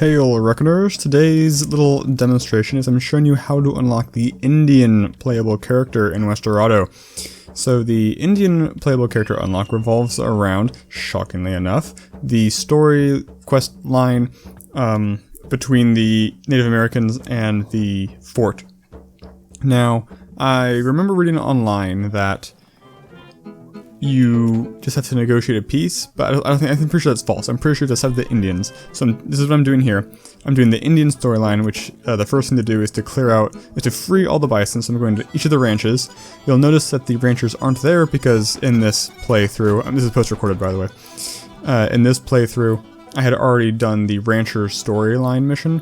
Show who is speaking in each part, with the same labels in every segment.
Speaker 1: Hail Reckoners! Today's little demonstration is I'm showing you how to unlock the Indian playable character in Westerado. So the Indian playable character unlock revolves around, shockingly enough, the story quest line between the Native Americans and the fort. Now, I remember reading online that you just have to negotiate a peace, but I'm pretty sure that's false. I'm pretty sure that's have the Indians. So this is what I'm doing here. I'm doing the Indian storyline, which the first thing to do is to free all the bison. So I'm going to each of the ranches. You'll notice that the ranchers aren't there because in this playthrough, this is post-recorded by the way, in this playthrough, I had already done the rancher storyline mission.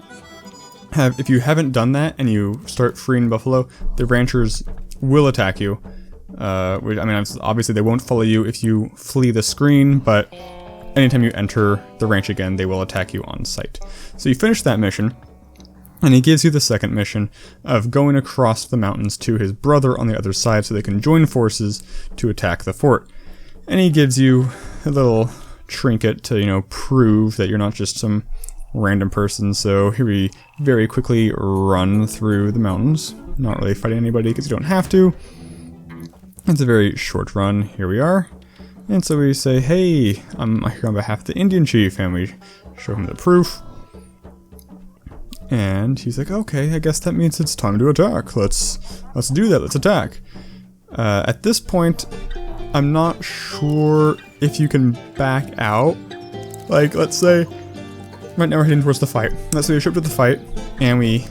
Speaker 1: If you haven't done that and you start freeing buffalo, the ranchers will attack you. Obviously they won't follow you if you flee the screen, but anytime you enter the ranch again, they will attack you on sight. So you finish that mission, and he gives you the second mission of going across the mountains to his brother on the other side so they can join forces to attack the fort. And he gives you a little trinket to, prove that you're not just some random person. So here we very quickly run through the mountains, not really fighting anybody because you don't have to. It's a very short run. Here we are. And so we say, hey, I'm here on behalf of the Indian chief, and we show him the proof. And he's like, okay, I guess that means it's time to attack. Let's do that. Let's attack. At this point, I'm not sure if you can back out. Like, let's say, right now we're heading towards the fight. Let's say we show up to the fight, and we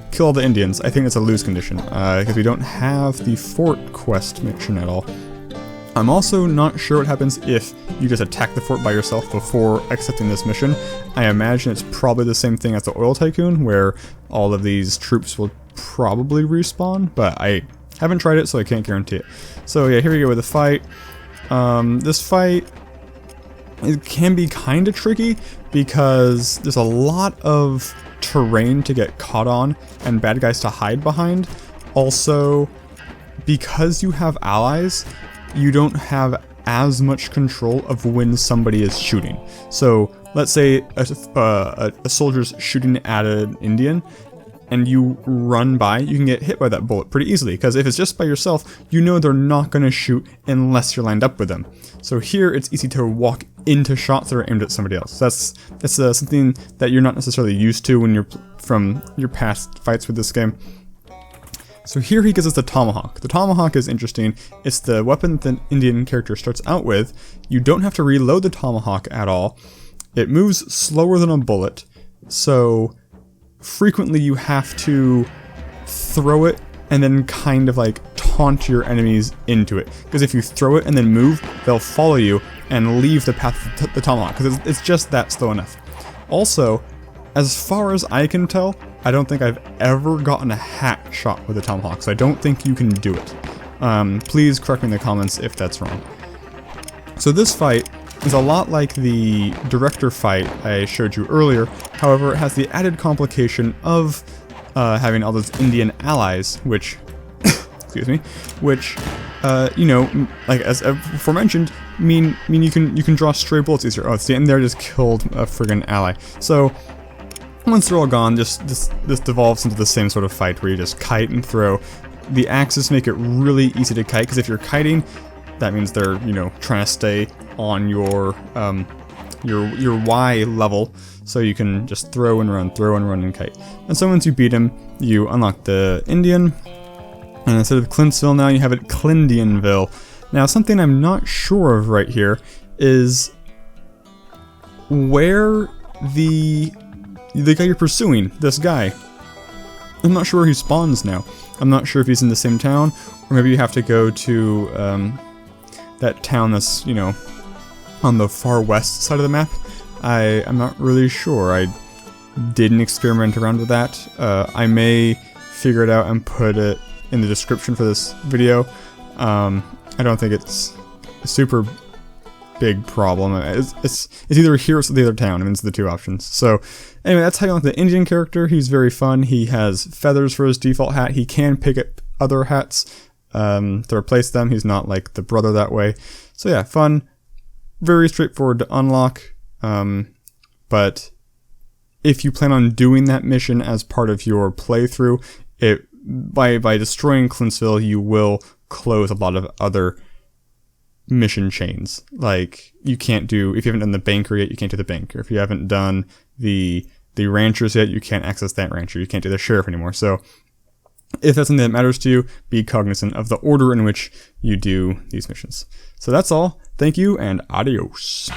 Speaker 1: kill all the Indians. I think it's a lose condition, because we don't have the fort quest mission at all. I'm also not sure what happens if you just attack the fort by yourself before accepting this mission. I imagine it's probably the same thing as the Oil Tycoon, where all of these troops will probably respawn, but I haven't tried it, so I can't guarantee it. So yeah, here we go with the fight. This fight, it can be kind of tricky because there's a lot of terrain to get caught on and bad guys to hide behind. Also, because you have allies, you don't have as much control of when somebody is shooting. So let's say a soldier's shooting at an Indian and you run by, you can get hit by that bullet pretty easily, because if it's just by yourself, you know they're not going to shoot unless you're lined up with them. So here it's easy to walk into shots that are aimed at somebody else. That's something that you're not necessarily used to when you're from your past fights with this game. So here he gives us the tomahawk. The tomahawk is interesting. It's the weapon that the Indian character starts out with. You don't have to reload the tomahawk at all. It moves slower than a bullet, so frequently you have to throw it and then kind of like taunt your enemies into it. Because if you throw it and then move, they'll follow you and leave the path of the tomahawk, because it's just that slow enough. Also, as far as I can tell, I don't think I've ever gotten a hat shot with a tomahawk, so I don't think you can do it. Please correct me in the comments if that's wrong. So this fight is a lot like the director fight I showed you earlier. However, it has the added complication of having all those Indian allies, which, excuse me, which, like as aforementioned, mean you can draw stray bullets easier. Oh, it's the end there just killed a friggin' ally. So once they're all gone, this devolves into the same sort of fight where you just kite and throw. The axes make it really easy to kite, because if you're kiting, that means they're, trying to stay on your Y level, so you can just throw and run and kite. And so once you beat him, you unlock the Indian, and instead of Clindianville now you have it Clindianville. Now something I'm not sure of right here is where the guy you're pursuing, this guy, I'm not sure where he spawns now. I'm not sure if he's in the same town, or maybe you have to go to that town that's, on the far west side of the map. I'm not really sure. I didn't experiment around with that. I may figure it out and put it in the description for this video. I don't think it's a super big problem. It's either here or it's the other town. I mean, it's the two options. So anyway, that's how you unlock the Indian character. He's very fun. He has feathers for his default hat. He can pick up other hats to replace them. He's not like the brother that way. So yeah, fun. Very straightforward to unlock. But if you plan on doing that mission as part of your playthrough, by destroying Clindianville, you will close a lot of other mission chains. Like, you can't do, if you haven't done the banker yet, you can't do the banker. If you haven't done the ranchers yet, you can't access that rancher. You can't do the sheriff anymore. So if that's something that matters to you, be cognizant of the order in which you do these missions. So that's all. Thank you, and adios.